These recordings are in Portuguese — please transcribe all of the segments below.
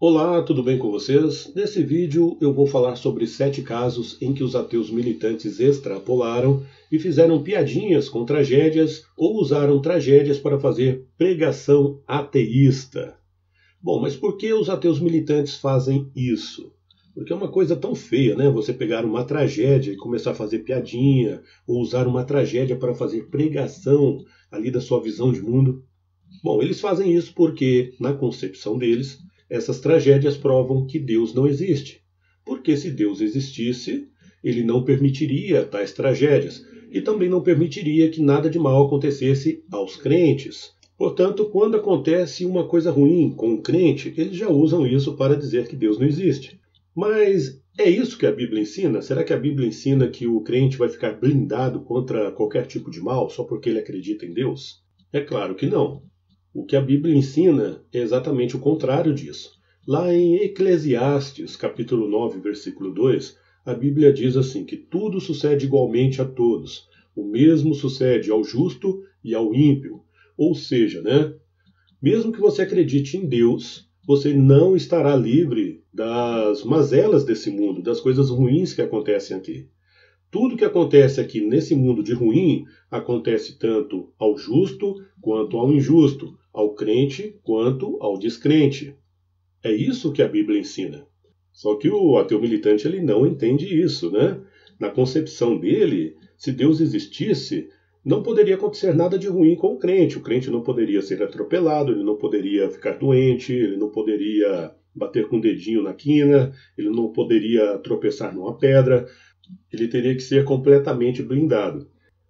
Olá, tudo bem com vocês? Nesse vídeo eu vou falar sobre 7 casos em que os ateus militantes extrapolaram e fizeram piadinhas com tragédias ou usaram tragédias para fazer pregação ateísta. Bom, mas por que os ateus militantes fazem isso? Porque é uma coisa tão feia, né? Você pegar uma tragédia e começar a fazer piadinha, ou usar uma tragédia para fazer pregação ali da sua visão de mundo. Bom, eles fazem isso porque, na concepção deles, essas tragédias provam que Deus não existe. Porque se Deus existisse, ele não permitiria tais tragédias e também não permitiria que nada de mal acontecesse aos crentes. Portanto, quando acontece uma coisa ruim com o crente, eles já usam isso para dizer que Deus não existe. Mas é isso que a Bíblia ensina? Será que a Bíblia ensina que o crente vai ficar blindado contra qualquer tipo de mal só porque ele acredita em Deus? É claro que não. O que a Bíblia ensina é exatamente o contrário disso. Lá em Eclesiastes, capítulo 9, versículo 2, a Bíblia diz assim, que tudo sucede igualmente a todos. O mesmo sucede ao justo e ao ímpio. Ou seja, mesmo que você acredite em Deus, você não estará livre das mazelas desse mundo, das coisas ruins que acontecem aqui. Tudo que acontece aqui nesse mundo de ruim acontece tanto ao justo quanto ao injusto, ao crente quanto ao descrente. É isso que a Bíblia ensina. Só que o ateu militante ele não entende isso, né? Na concepção dele, se Deus existisse, não poderia acontecer nada de ruim com o crente não poderia ser atropelado, ele não poderia ficar doente, ele não poderia bater com o dedinho na quina, ele não poderia tropeçar numa pedra. Ele teria que ser completamente blindado.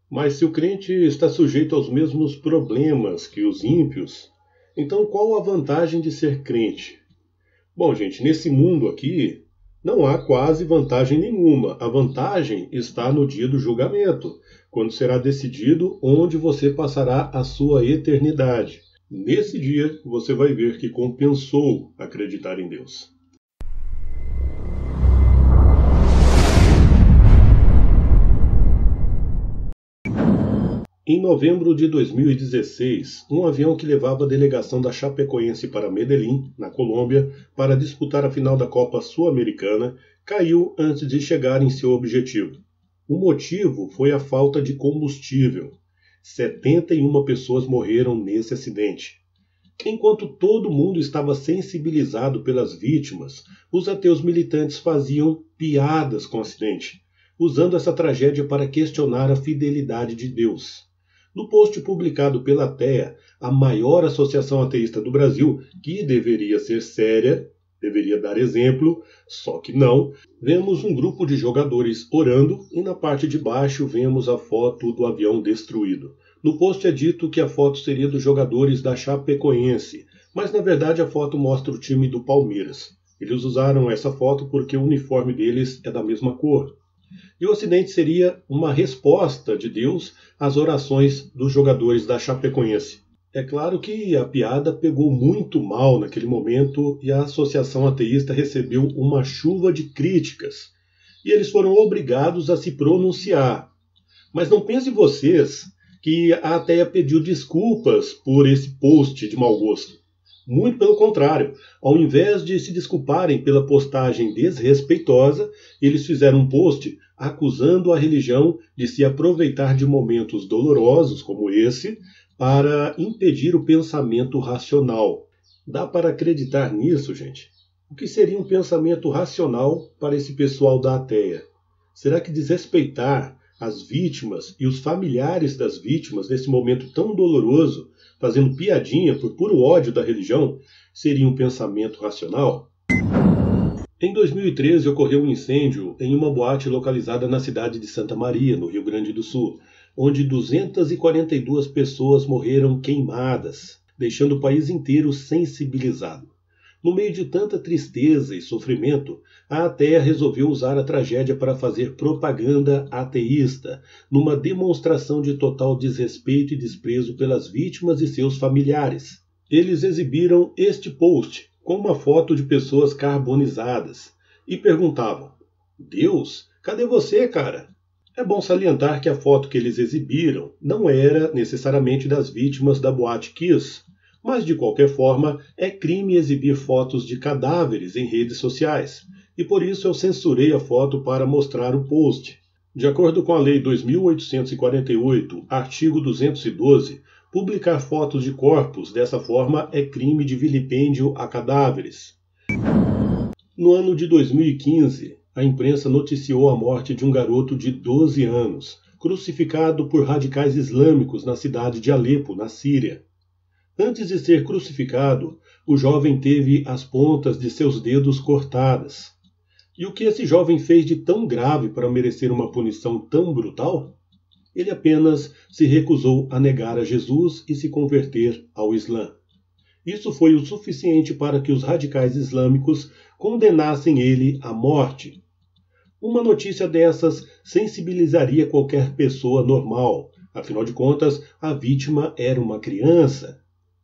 Mas se o crente está sujeito aos mesmos problemas que os ímpios, então qual a vantagem de ser crente? Bom, gente, nesse mundo aqui não há quase vantagem nenhuma. A vantagem está no dia do julgamento, quando será decidido onde você passará a sua eternidade. Nesse dia, você vai ver que compensou acreditar em Deus. Em novembro de 2016, um avião que levava a delegação da Chapecoense para Medellín, na Colômbia, para disputar a final da Copa Sul-Americana, caiu antes de chegar em seu objetivo. O motivo foi a falta de combustível. 71 pessoas morreram nesse acidente. Enquanto todo mundo estava sensibilizado pelas vítimas, os ateus militantes faziam piadas com o acidente, usando essa tragédia para questionar a fidelidade de Deus. No post publicado pela ATEA, a maior associação ateísta do Brasil, que deveria ser séria, deveria dar exemplo, só que não, vemos um grupo de jogadores orando e na parte de baixo vemos a foto do avião destruído. No post é dito que a foto seria dos jogadores da Chapecoense, mas na verdade a foto mostra o time do Palmeiras. Eles usaram essa foto porque o uniforme deles é da mesma cor. E o acidente seria uma resposta de Deus às orações dos jogadores da Chapecoense. É claro que a piada pegou muito mal naquele momento e a associação ateísta recebeu uma chuva de críticas. E eles foram obrigados a se pronunciar. Mas não pensem vocês que a ATEA pediu desculpas por esse post de mau gosto. Muito pelo contrário, ao invés de se desculparem pela postagem desrespeitosa, eles fizeram um post acusando a religião de se aproveitar de momentos dolorosos como esse para impedir o pensamento racional. Dá para acreditar nisso, gente? O que seria um pensamento racional para esse pessoal da ATEA? Será que desrespeitar as vítimas e os familiares das vítimas nesse momento tão doloroso, fazendo piadinha por puro ódio da religião, seria um pensamento racional? Em 2013 ocorreu um incêndio em uma boate localizada na cidade de Santa Maria, no Rio Grande do Sul, onde 242 pessoas morreram queimadas, deixando o país inteiro sensibilizado. No meio de tanta tristeza e sofrimento, a ATEA resolveu usar a tragédia para fazer propaganda ateísta, numa demonstração de total desrespeito e desprezo pelas vítimas e seus familiares. Eles exibiram este post com uma foto de pessoas carbonizadas e perguntavam: Deus, cadê você, cara? É bom salientar que a foto que eles exibiram não era necessariamente das vítimas da Boate Kiss. Mas, de qualquer forma, é crime exibir fotos de cadáveres em redes sociais, e por isso eu censurei a foto para mostrar o post. De acordo com a Lei 2.848, artigo 212, publicar fotos de corpos dessa forma é crime de vilipêndio a cadáveres. No ano de 2015, a imprensa noticiou a morte de um garoto de 12 anos, crucificado por radicais islâmicos na cidade de Alepo, na Síria. Antes de ser crucificado, o jovem teve as pontas de seus dedos cortadas. E o que esse jovem fez de tão grave para merecer uma punição tão brutal? Ele apenas se recusou a negar a Jesus e se converter ao Islã. Isso foi o suficiente para que os radicais islâmicos condenassem ele à morte. Uma notícia dessas sensibilizaria qualquer pessoa normal. Afinal de contas, a vítima era uma criança.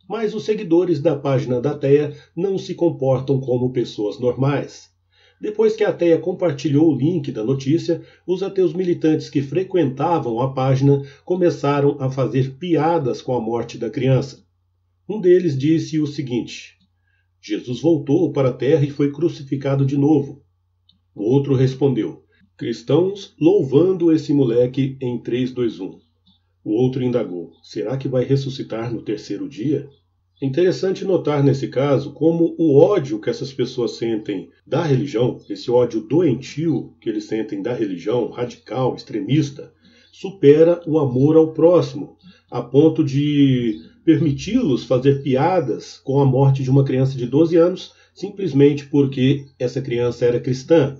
Mas os seguidores da página da Ateia não se comportam como pessoas normais. Depois que a Ateia compartilhou o link da notícia, os ateus militantes que frequentavam a página começaram a fazer piadas com a morte da criança. Um deles disse o seguinte: Jesus voltou para a terra e foi crucificado de novo. O outro respondeu: cristãos louvando esse moleque em 3, 2, 1. O outro indagou: será que vai ressuscitar no terceiro dia? É interessante notar nesse caso como o ódio que essas pessoas sentem da religião, esse ódio doentio que eles sentem da religião, radical, extremista, supera o amor ao próximo, a ponto de permiti-los fazer piadas com a morte de uma criança de 12 anos, simplesmente porque essa criança era cristã.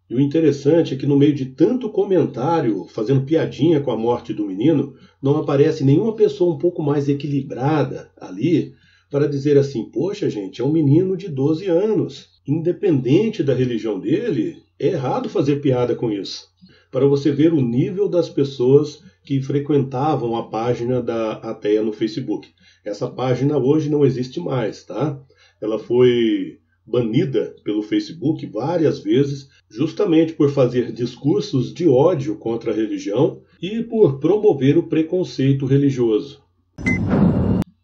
E o interessante é que no meio de tanto comentário fazendo piadinha com a morte do menino, não aparece nenhuma pessoa um pouco mais equilibrada ali para dizer assim: poxa gente, é um menino de 12 anos, independente da religião dele, é errado fazer piada com isso. Para você ver o nível das pessoas que frequentavam a página da Ateia no Facebook. Essa página hoje não existe mais, tá? Ela foi banida pelo Facebook várias vezes, justamente por fazer discursos de ódio contra a religião e por promover o preconceito religioso.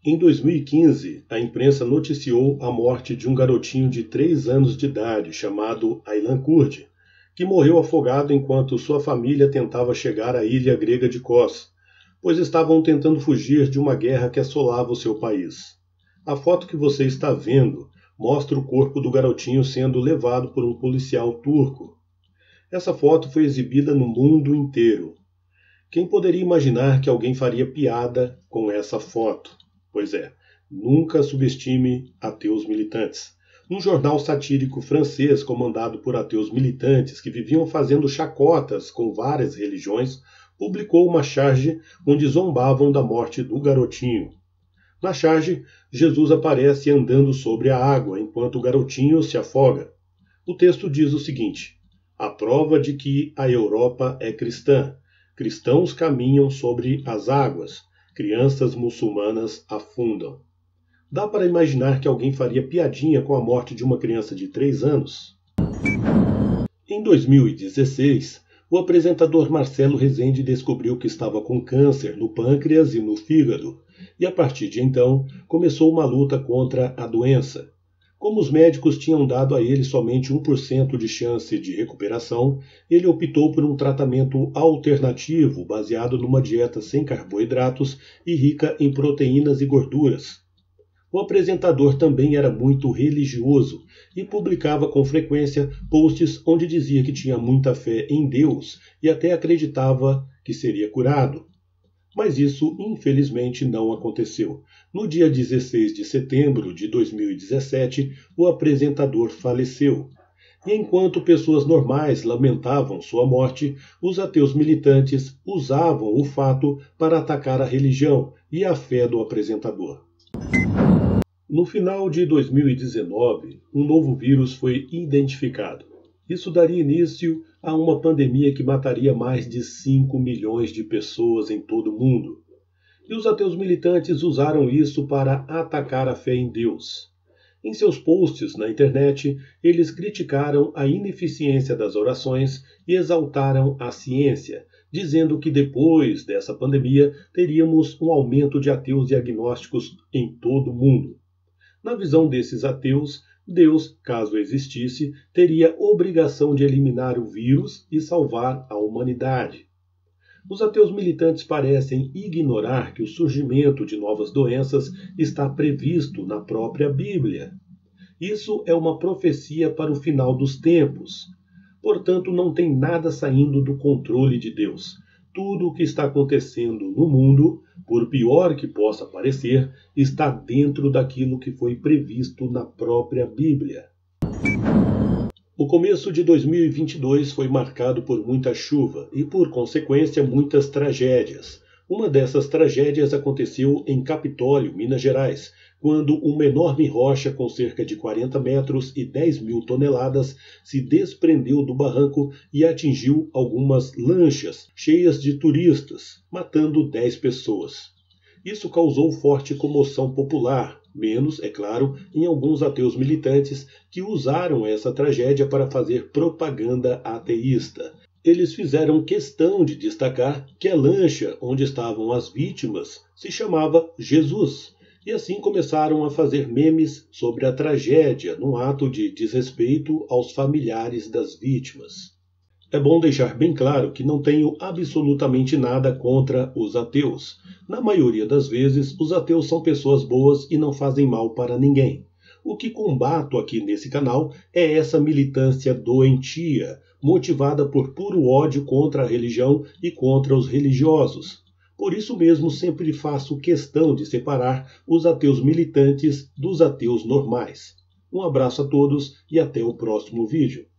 Em 2015, a imprensa noticiou a morte de um garotinho de 3 anos de idade chamado Aylan Kurdi, que morreu afogado enquanto sua família tentava chegar à ilha grega de Kos, pois estavam tentando fugir de uma guerra que assolava o seu país. A foto que você está vendo mostra o corpo do garotinho sendo levado por um policial turco. Essa foto foi exibida no mundo inteiro. Quem poderia imaginar que alguém faria piada com essa foto? Pois é, nunca subestime ateus militantes. Um jornal satírico francês comandado por ateus militantes que viviam fazendo chacotas com várias religiões publicou uma charge onde zombavam da morte do garotinho. Na charge, Jesus aparece andando sobre a água enquanto o garotinho se afoga. O texto diz o seguinte: a prova de que a Europa é cristã. Cristãos caminham sobre as águas. Crianças muçulmanas afundam. Dá para imaginar que alguém faria piadinha com a morte de uma criança de 3 anos? Em 2016, o apresentador Marcelo Rezende descobriu que estava com câncer no pâncreas e no fígado, e a partir de então começou uma luta contra a doença. Como os médicos tinham dado a ele somente 1% de chance de recuperação, ele optou por um tratamento alternativo baseado numa dieta sem carboidratos e rica em proteínas e gorduras. O apresentador também era muito religioso e publicava com frequência posts onde dizia que tinha muita fé em Deus e até acreditava que seria curado. Mas isso, infelizmente, não aconteceu. No dia 16 de setembro de 2017, o apresentador faleceu. E enquanto pessoas normais lamentavam sua morte, os ateus militantes usavam o fato para atacar a religião e a fé do apresentador. No final de 2019, um novo vírus foi identificado. Isso daria início a uma pandemia que mataria mais de 5 milhões de pessoas em todo o mundo. E os ateus militantes usaram isso para atacar a fé em Deus. Em seus posts na internet, eles criticaram a ineficiência das orações e exaltaram a ciência, dizendo que depois dessa pandemia teríamos um aumento de ateus e agnósticos em todo o mundo. Na visão desses ateus, Deus, caso existisse, teria obrigação de eliminar o vírus e salvar a humanidade. Os ateus militantes parecem ignorar que o surgimento de novas doenças está previsto na própria Bíblia. Isso é uma profecia para o final dos tempos. Portanto, não tem nada saindo do controle de Deus. Tudo o que está acontecendo no mundo, por pior que possa parecer, está dentro daquilo que foi previsto na própria Bíblia. O começo de 2022 foi marcado por muita chuva e, por consequência, muitas tragédias. Uma dessas tragédias aconteceu em Capitólio, Minas Gerais, quando uma enorme rocha com cerca de 40 metros e 10 mil toneladas se desprendeu do barranco e atingiu algumas lanchas cheias de turistas, matando 10 pessoas. Isso causou forte comoção popular, menos, é claro, em alguns ateus militantes que usaram essa tragédia para fazer propaganda ateísta. Eles fizeram questão de destacar que a lancha onde estavam as vítimas se chamava Jesus, e assim começaram a fazer memes sobre a tragédia num ato de desrespeito aos familiares das vítimas. É bom deixar bem claro que não tenho absolutamente nada contra os ateus. Na maioria das vezes, os ateus são pessoas boas e não fazem mal para ninguém. O que combato aqui nesse canal é essa militância doentia, motivada por puro ódio contra a religião e contra os religiosos. Por isso mesmo sempre faço questão de separar os ateus militantes dos ateus normais. Um abraço a todos e até o próximo vídeo.